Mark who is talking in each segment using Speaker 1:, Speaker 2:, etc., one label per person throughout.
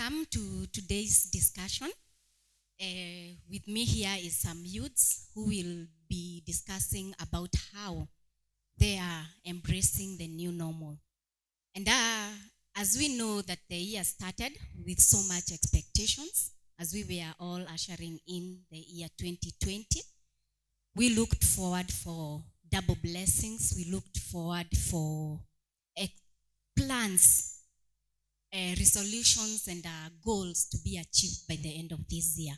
Speaker 1: welcome to today's discussion. With me here is some youths who will be discussing about how they are embracing the new normal. And as we know that the year started with so much expectations, as we were all ushering in the year 2020, we looked forward for double blessings. We looked forward for plans, resolutions, and goals to be achieved by the end of this year.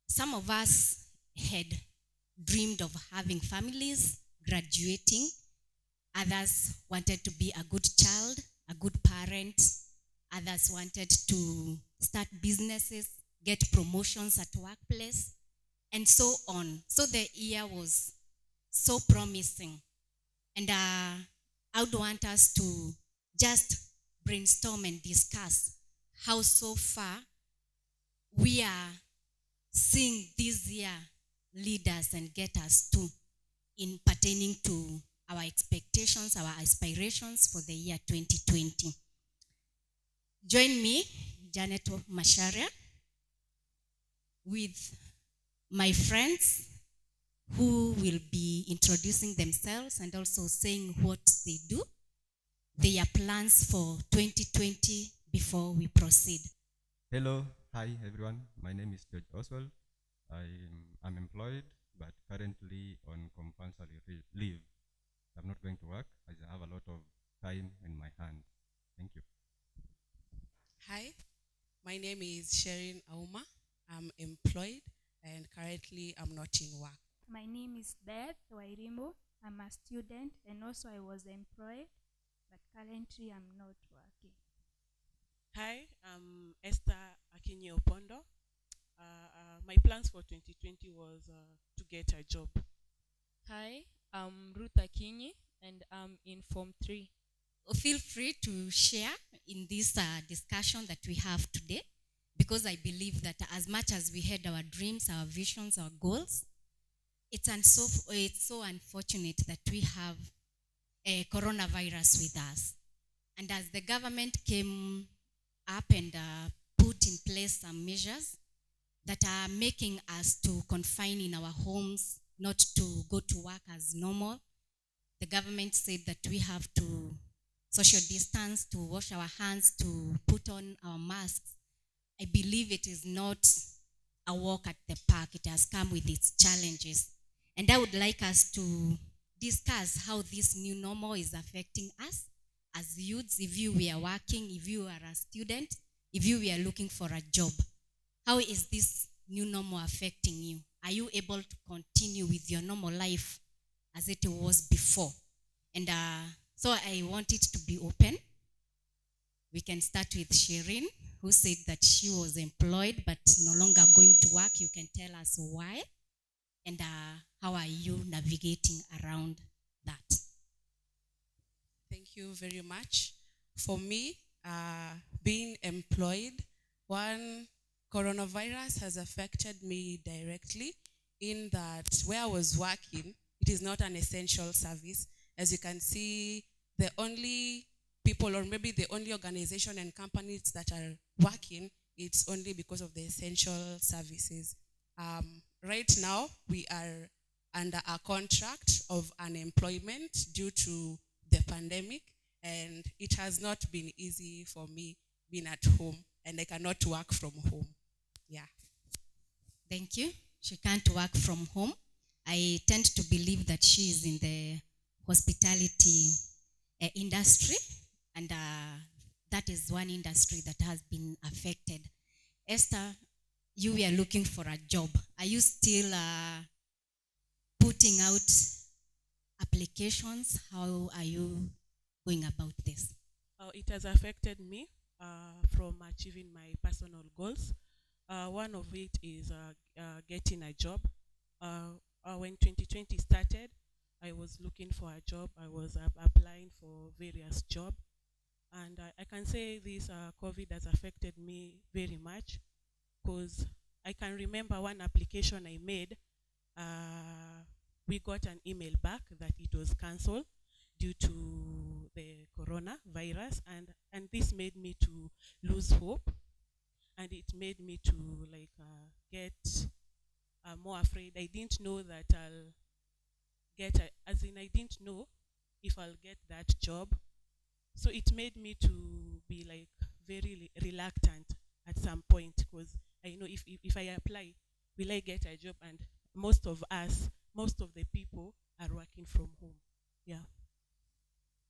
Speaker 1: Some of us had dreamed of having families, graduating. Others wanted to be a good child, a good parent. Others wanted to start businesses, get promotions at workplace, and so on. So the year was so promising. And I would want us to just brainstorm and discuss how so far we are seeing this year lead us and get us to in pertaining to our expectations, our aspirations for the year 2020. Join me, Janet Masharia, with my friends who will be introducing themselves and also saying what they do, their plans for 2020 before we proceed.
Speaker 2: Hello, hi everyone. My name is George Oswald. I'm employed, but currently on compulsory leave. I'm not going to work as I have a lot of time in my hands. Thank you.
Speaker 3: Hi, my name is Sherin Auma. I'm employed and currently I'm not in work.
Speaker 4: My name is dept Wairimbo. I'm a student and also I was employed, but currently I'm not working.
Speaker 5: Hi, I'm Esther Akinyi Opondo. My plans for 2020 was to get a job.
Speaker 6: Hi, I'm Ruth Akinyi and I'm in Form 3.
Speaker 1: Feel free to share in this discussion that we have today, because I believe that as much as we had our dreams, our visions, our goals, it's so unfortunate that we have a coronavirus with us. And as the government came up and put in place some measures that are making us to confine in our homes, not to go to work as normal, the government said that we have to social distance, to wash our hands, to put on our masks. I believe it is not a walk at the park. It has come with its challenges. And I would like us to discuss how this new normal is affecting us as youths. If you were working, if you are a student, if you were looking for a job, how is this new normal affecting you? Are you able to continue with your normal life as it was before? And so I want it to be open. We can start with Sherin, who said that she was employed but no longer going to work. You can tell us why, and how are you navigating around that?
Speaker 3: Thank you very much. For me, being employed, one, coronavirus has affected me directly in that where I was working, it is not an essential service. As you can see, the only people or maybe the only organization and companies that are working, it's only because of the essential services. Right now, we are under a contract of unemployment due to the pandemic, and it has not been easy for me being at home, and I cannot work from home. Yeah.
Speaker 1: Thank you. She can't work from home. I tend to believe that she is in the hospitality industry, and that is one industry that has been affected. Esther, you were looking for a job. Are you still putting out applications? How are you going about this?
Speaker 5: It has affected me from achieving my personal goals. One of it is getting a job. When 2020 started, I was looking for a job. I was applying for various jobs. And I can say this COVID has affected me very much, because I can remember one application I made. We got an email back that it was cancelled due to the coronavirus, and this made me to lose hope. and it made me to like get more afraid. I didn't know that as in I didn't know if I'll get that job. So it made me to be like very reluctant at some point, because I know if I apply, will I get a job? And most of us, most of the people are working from home. Yeah.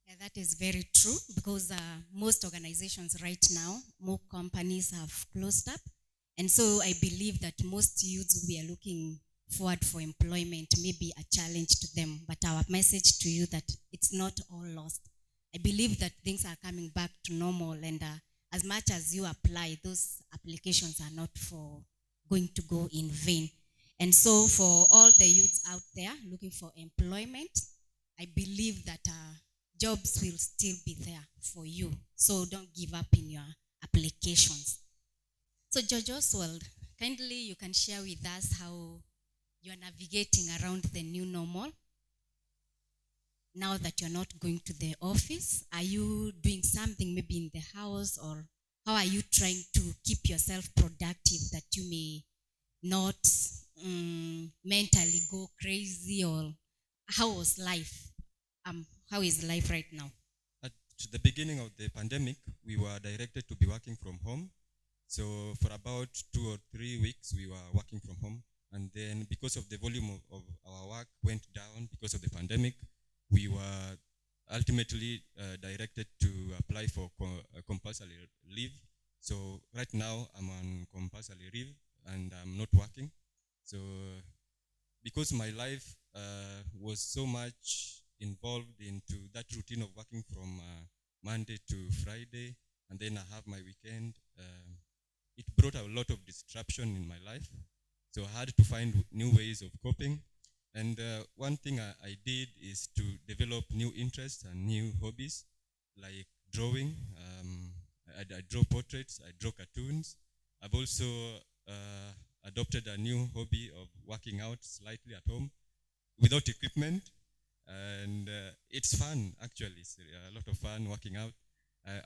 Speaker 1: Yeah, that is very true because most organizations right now, more companies have closed up. And so I believe that most youths who are looking forward for employment may be a challenge to them. But our message to you that it's not all lost. I believe that things are coming back to normal, and as much as you apply, those applications are not for going to go in vain. And so for all the youths out there looking for employment, I believe that jobs will still be there for you. So don't give up in your applications. So George Oswald, kindly you can share with us how you are navigating around the new normal now that you're not going to the office. Are you doing something maybe in the house, or how are you trying to keep yourself productive that you may not mentally go crazy? Or how was life? How is life right now?
Speaker 2: At the beginning of the pandemic, we were directed to be working from home. So for about 2 or 3 weeks, we were working from home. And then because of the volume of our work went down because of the pandemic, we were ultimately directed to apply for compulsory leave. So right now, I'm on compulsory leave and I'm not working. So because my life was so much involved into that routine of working from Monday to Friday, and then I have my weekend, it brought a lot of disruption in my life. So I had to find new ways of coping. And one thing I did is to develop new interests and new hobbies, like drawing. I draw portraits, I draw cartoons. I've also adopted a new hobby of working out slightly at home without equipment. And it's fun, actually. It's a lot of fun working out.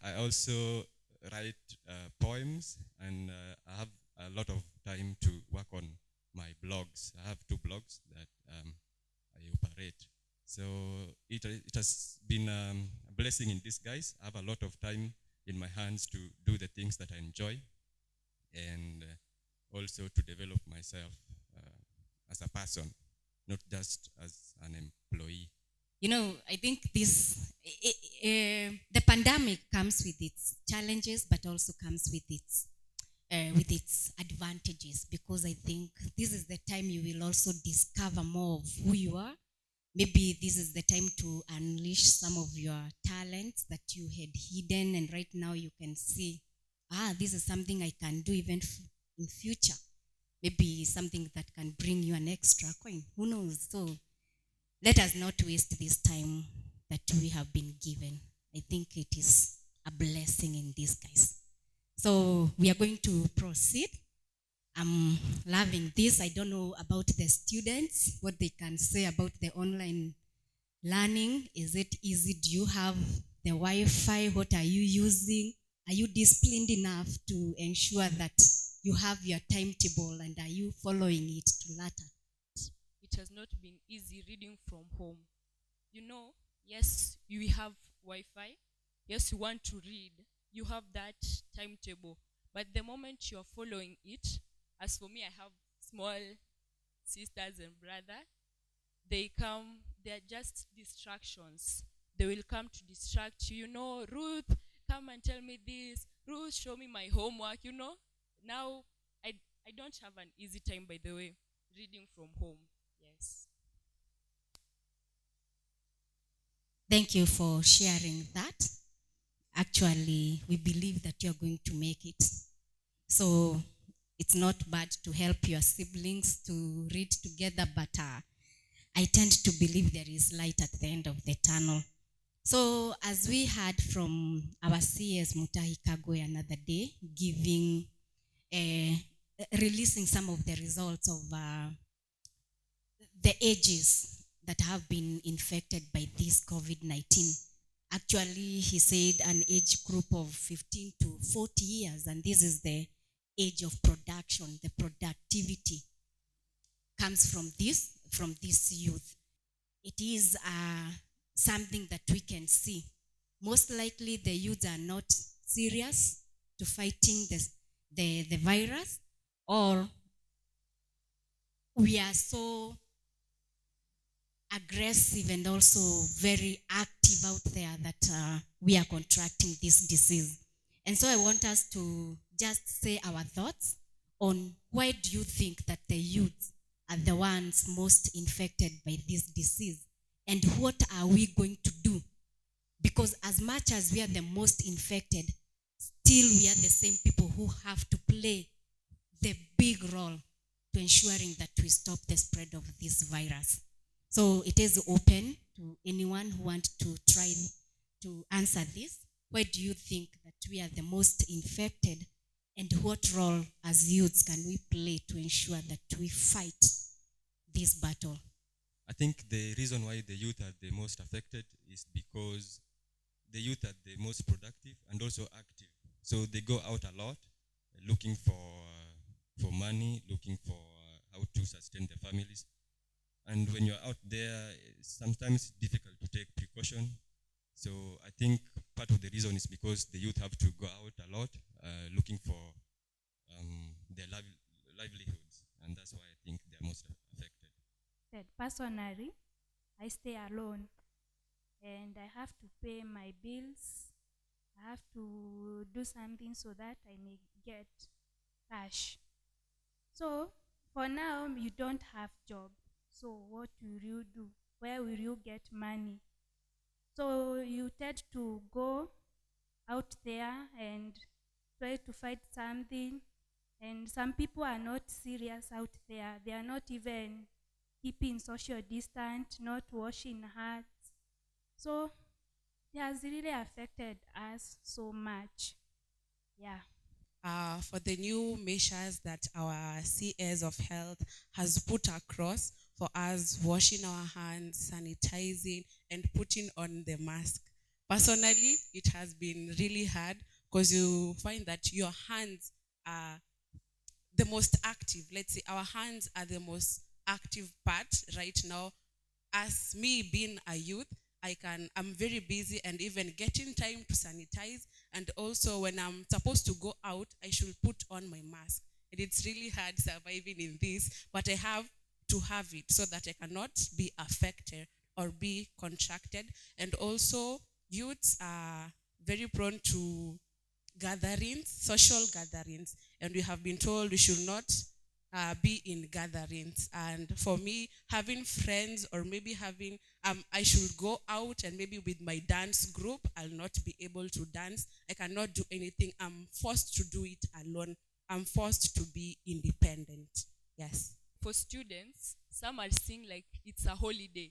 Speaker 2: I also write poems, and I have a lot of time to work on my blogs. I have 2 blogs that I operate. So it has been a blessing in disguise. I have a lot of time in my hands to do the things that I enjoy, and also to develop myself as a person, not just as an employee.
Speaker 1: You know, I think the pandemic comes with its challenges, but also comes with its advantages, because I think this is the time you will also discover more of who you are. Maybe this is the time to unleash some of your talents that you had hidden, and right now you can see, this is something I can do even in future. Maybe something that can bring you an extra coin. Who knows? So let us not waste this time that we have been given. I think it is a blessing in disguise. So we are going to proceed. I'm loving this. I don't know about the students, what they can say about the online learning. Is it easy? Do you have the Wi-Fi? What are you using? Are you disciplined enough to ensure that you have your timetable, and are you following it to latter?
Speaker 6: It has not been easy reading from home. You know, yes, you have Wi-Fi. Yes, you want to read. You have that timetable. But the moment you're following it, as for me, I have small sisters and brothers. They're just distractions. They will come to distract you. You know, Ruth, come and tell me this. Ruth, show me my homework, you know. Now, I don't have an easy time, by the way, reading from home. Yes.
Speaker 1: Thank you for sharing that. Actually, we believe that you're going to make it. So it's not bad to help your siblings to read together, but I tend to believe there is light at the end of the tunnel. So as we heard from our CS Mutahi Kagwe another day, releasing some of the results of the ages that have been infected by this COVID-19. Actually, he said an age group of 15 to 40 years, and this is the age of production, the productivity comes from this youth. It is something that we can see. Most likely the youths are not serious to fighting the virus, or we are so aggressive and also very active out there that we are contracting this disease. And so I want us to just say our thoughts on why do you think that the youth are the ones most infected by this disease, and what are we going to do? Because as much as we are the most infected, still we are the same people who have to play the big role to ensuring that we stop the spread of this virus. So it is open to anyone who wants to try to answer this. Why do you think that we are the most infected, and what role as youths can we play to ensure that we fight this battle?
Speaker 2: I think the reason why the youth are the most affected is because the youth are the most productive and also active. So they go out a lot looking for money, looking for how to sustain their families. And when you're out there, sometimes it's difficult to take precaution. So I think part of the reason is because the youth have to go out a lot looking for their livelihoods. And that's why I think they're most affected.
Speaker 4: Personally, I stay alone and I have to pay my bills. I have to do something so that I may get cash. So for now, you don't have job. So what will you do? Where will you get money? So you tend to go out there and try to fight something. And some people are not serious out there. They are not even keeping social distance, not washing hands. So it has really affected us so much. Yeah.
Speaker 3: For the new measures that our CS of health has put across for us washing our hands, sanitizing, and putting on the mask. Personally, it has been really hard because you find that your hands are the most active. Let's say our hands are the most active part right now. As me being a youth, I'm very busy and even getting time to sanitize. And also when I'm supposed to go out, I should put on my mask. And it's really hard surviving in this, but I have to have it so that I cannot be affected or be contracted. And also youths are very prone to gatherings, social gatherings. And we have been told we should not be in gatherings. And for me, having friends or maybe having, I should go out and maybe with my dance group, I'll not be able to dance. I cannot do anything. I'm forced to do it alone. I'm forced to be independent. Yes.
Speaker 6: For students, some are seeing like it's a holiday.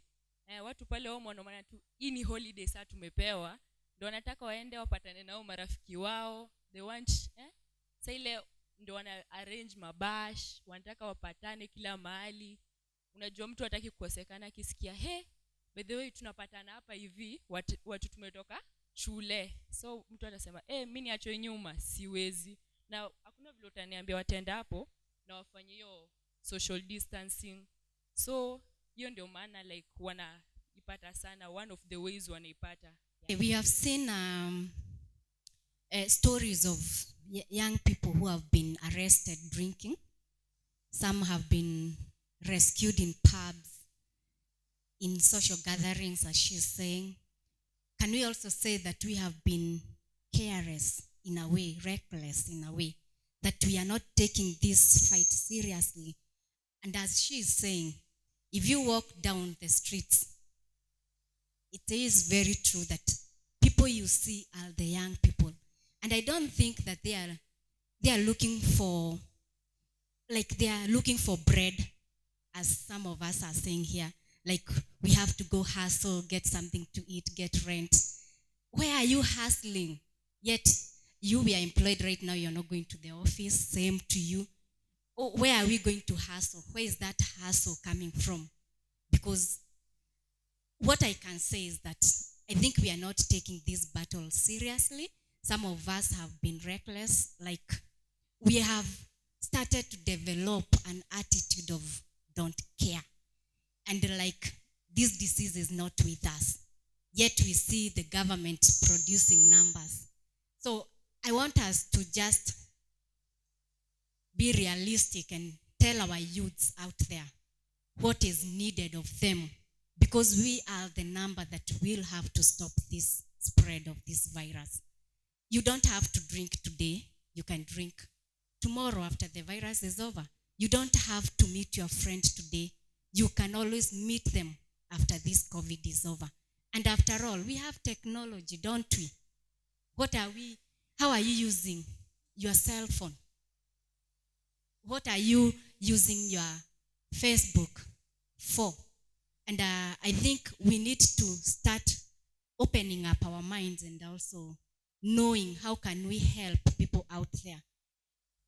Speaker 6: Watu pale wao wanaona tu hii ni holiday saa tumepewa, ndio wanataka waende wapatane nao marafiki wao. They want sasa ile ndio wana arrange mabash, wanataka wapatane kila mahali. Unajua mtu hataki kukosekana akisikia by the way tunapatana hapa hivi watu tumetoka shule. So mtu atasema mimi niachwe nyuma, siwezi. Na hakuna vile utaniambia watenda hapo na wafanye hiyo social distancing. So hiyo ndio maana like wanaipata sana, one of the ways wanaipata.
Speaker 1: Yeah. We have seen stories of young people who have been arrested drinking. Some have been rescued in pubs, in social gatherings, as she's saying. Can we also say that we have been careless in a way, reckless in a way, that we are not taking this fight seriously? And as she is saying, if you walk down the streets, it is very true that people you see are the young people. And I don't think that they are looking for, like they are looking for bread, as some of us are saying here. Like we have to go hustle, get something to eat, get rent. Where are you hustling? Yet you are employed right now, you're not going to the office, same to you. Oh, where are we going to hustle? Where is that hustle coming from? Because what I can say is that I think we are not taking this battle seriously. Some of us have been reckless, like we have started to develop an attitude of don't care. And like, this disease is not with us. Yet we see the government producing numbers. So I want us to just be realistic and tell our youths out there what is needed of them, because we are the number that will have to stop this spread of this virus. You don't have to drink today. You can drink tomorrow after the virus is over. You don't have to meet your friend today. You can always meet them after this COVID is over. And after all, we have technology, don't we? How are you using your cell phone? What are you using your Facebook for? And I think we need to start opening up our minds and also knowing how can we help people out there.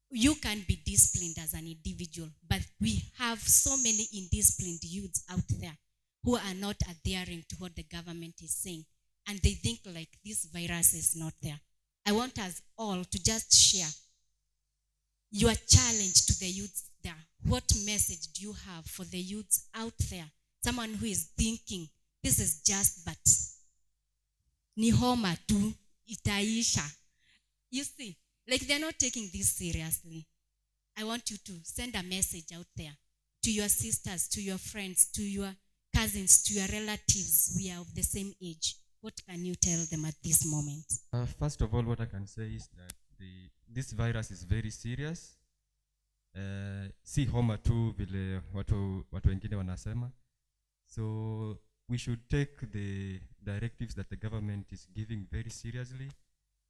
Speaker 1: You can be disciplined as an individual, but we have so many indisciplined youths out there who are not adhering to what the government is saying, and they think like this virus is not there. I want us all to just share your challenge to the youths there. What message do you have for the youths out there? Someone who is thinking, this is just but ni homa tu itaisha. You see, like they're not taking this seriously. I want you to send a message out there to your sisters, to your friends, to your cousins, to your relatives. We are of the same age. What can you tell them at this moment?
Speaker 2: First of all, what I can say is that this virus is very serious. Si homa tu vile watu wengine wanasema. So we should take the directives that the government is giving very seriously.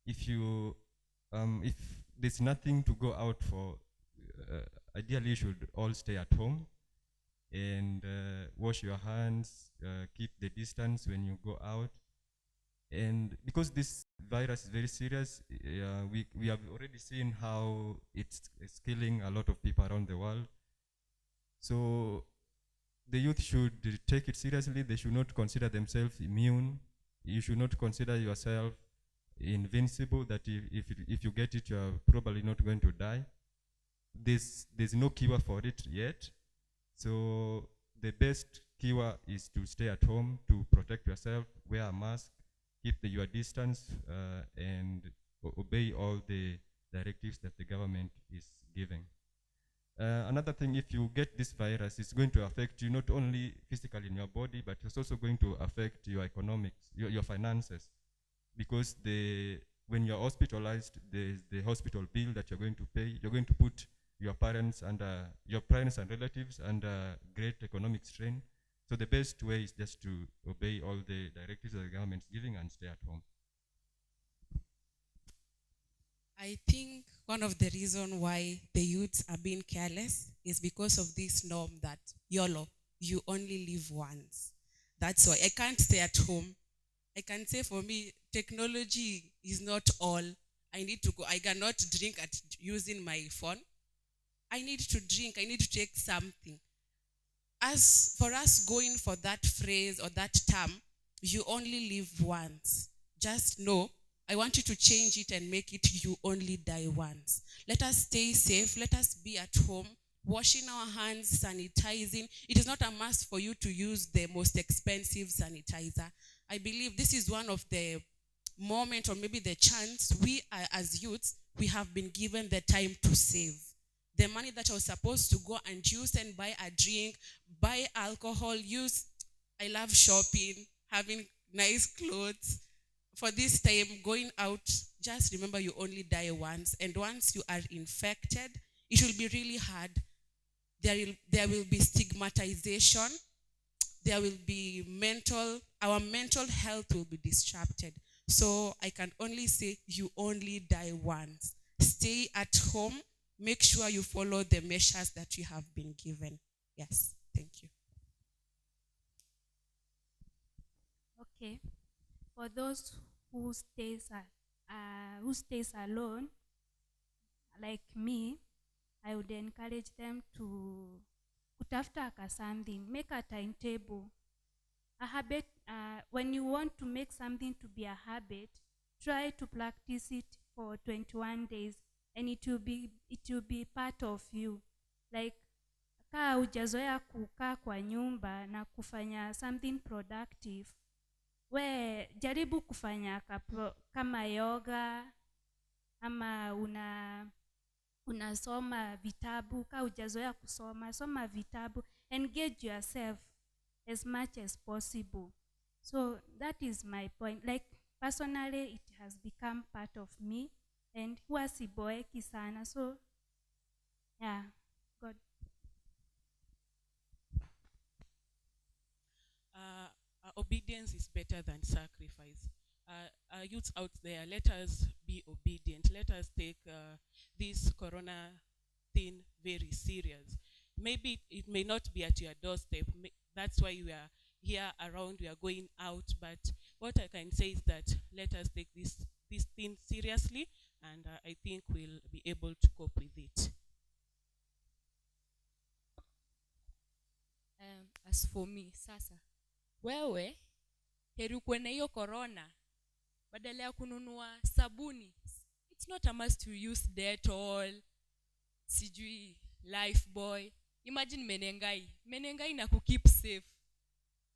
Speaker 2: If there's nothing to go out for, ideally you should all stay at home and wash your hands, keep the distance when you go out. And because this virus is very serious, we have already seen how it's killing a lot of people around the world. So the youth should take it seriously. They should not consider themselves immune. You should not consider yourself invincible, that if you get it, you're probably not going to die. There's no cure for it yet. So the best cure is to stay at home, to protect yourself, wear a mask, keep your distance, and obey all the directives that the government is giving. Another thing, if you get this virus, it's going to affect you not only physically in your body, but it's also going to affect your economics, your finances. Because when you're hospitalized, there's the hospital bill that you're going to pay. You're going to put your parents and relatives under great economic strain. So the best way is just to obey all the directives that the government is giving and stay at home.
Speaker 3: I think one of the reasons why the youths are being careless is because of this norm that YOLO, you only live once. That's why I can't stay at home. I can say for me, technology is not all. I need to go. I cannot drink at using my phone. I need to drink. I need to take something. As for us going for that phrase or that term, you only live once. Just know, I want you to change it and make it you only die once. Let us stay safe. Let us be at home, washing our hands, sanitizing. It is not a must for you to use the most expensive sanitizer. I believe this is one of the moment, or maybe the chance we as youths, we have been given the time to save. The money that I was supposed to go and use and buy a drink, buy alcohol, I love shopping, having nice clothes. For this time, going out, just remember you only die once. And once you are infected, it will be really hard. There will be stigmatization. There will be our mental health will be disrupted. So I can only say you only die once. Stay at home. Make sure you follow the measures that you have been given. Yes, thank you.
Speaker 4: Okay. For those who stays alone, like me, I would encourage them to kutafuta something, make a timetable. A habit, when you want to make something to be a habit, try to practice it for 21 days and it will be part of you. Like kaa hujazoea kukaa kwa nyumba na kufanya something productive, we jaribu kufanya kama yoga, ama unasoma vitabu. Kaa hujazoea kusoma, soma vitabu, engage yourself as much as possible. So that is my point. Like personally, it has become part of me, and huwa siboeki sana. So yeah, God.
Speaker 5: Obedience is better than sacrifice. Youths out there, let us be obedient. Let us take this corona thing very serious. Maybe it may not be at your doorstep. That's why we are here around, we are going out. But what I can say is that let us take this thing seriously, and I think we'll be able to cope with it.
Speaker 6: As for me, sasa wewe heri ukuwe na hiyo corona badala ya kununua sabuni. It's not a must to use Dettol, sijui Lifebuoy. Imagine menengai na kukeep safe.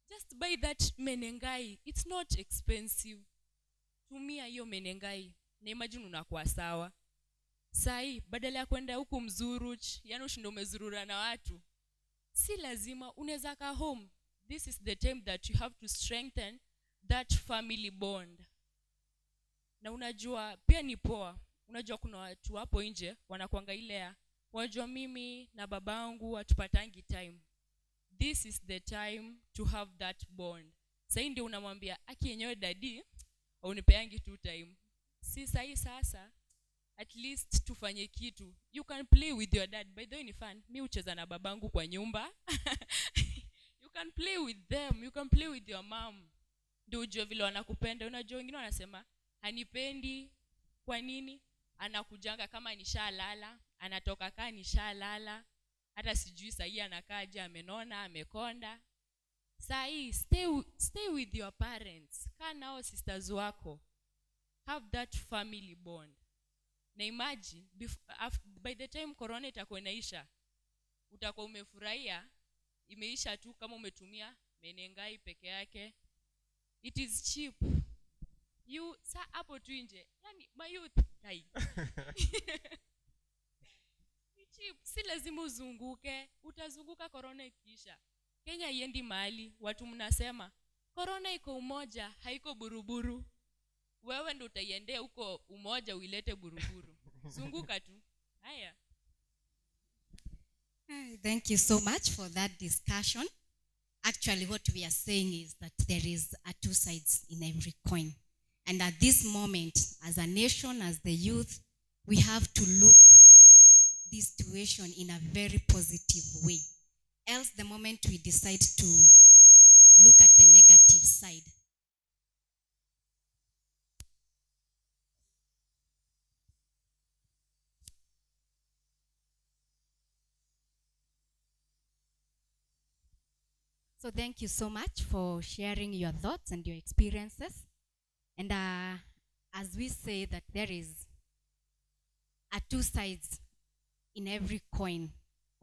Speaker 6: Just buy that menengai. It's not expensive. Tumia hiyo menengai na imagine unakuwa sawa. Sai badala ya kwenda huku mzuruch, yani ushindo umezurura na watu, si lazima, unaweza kaa home. This is the time that you have to strengthen that family bond. Na unajua pia ni poa. Unajua kuna watu hapo nje wanakuanga ile, wajua mimi na babangu hatupatangi time. This is the time to have that bond. Sasa ndio unamwambia aki yenyewe daddy unipeangi tu time. Si sahi sasa at least tufanye kitu. You can play with your dad. By the way ni fun. Mimi hucheza na babangu kwa nyumba. You can play with them. You can play with your mom. Ndio ujue vile wanakupenda. Unajua wengine wanasema hanipendi. Kwa nini? Anakujanga kama nishalala, anatoka kaa nishalala. Hata sijui sahi anakaje, amenona, amekonda. Sahi stay with your parents. Kaa nao sisters wako. Have that family bond. Na imagine by the time corona itakuwa inaisha, utakuwa umefurahia, imeisha tu kama umetumia menengai peke yake. It is cheap. You sa hapo tu nje, yani my youth kai. Ni cheap, si lazima uzunguke, utazunguka corona ikiisha. Kenya iendi mahali, watu mnasema corona iko umoja, haiko buruburu. Wewe ndo utaiendea huko umoja uilete buruburu. Zunguka tu. Haya.
Speaker 1: Thank you so much for that discussion. Actually, what we are saying is that there is two sides in every coin. And at this moment, as a nation, as the youth, we have to look this situation in a very positive way. Else, the moment we decide to look at the negative side, so thank you so much for sharing your thoughts and your experiences. And as we say that there is two sides in every coin,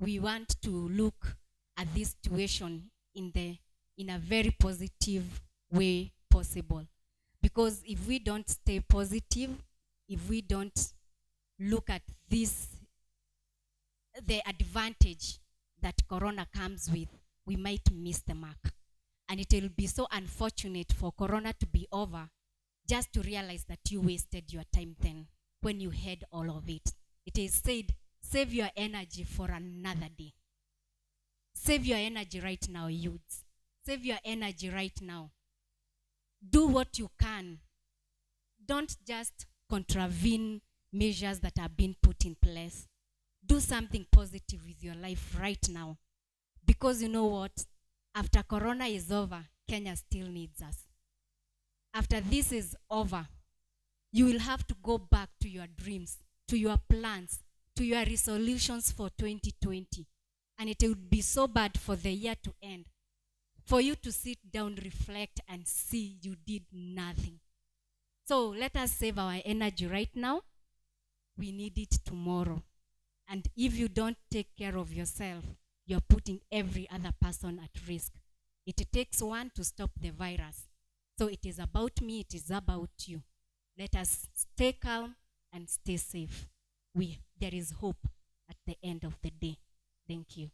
Speaker 1: we want to look at this situation in a very positive way possible. Because if we don't stay positive, if we don't look at this, the advantage that corona comes with, we might miss the mark. And it will be so unfortunate for corona to be over just to realize that you wasted your time then when you had all of it. It is said, save your energy for another day. Save your energy right now, youths. Save your energy right now. Do what you can. Don't just contravene measures that are being put in place. Do something positive with your life right now. Because you know what? After corona is over, Kenya still needs us. After this is over, you will have to go back to your dreams, to your plans, to your resolutions for 2020. And it would be so bad for the year to end, for you to sit down, reflect, and see you did nothing. So let us save our energy right now. we need it tomorrow. And if you don't take care of yourself, you're putting every other person at risk. It takes one to stop the virus. So it is about me, it is about you. Let us stay calm and stay safe. There is hope at the end of the day. Thank you.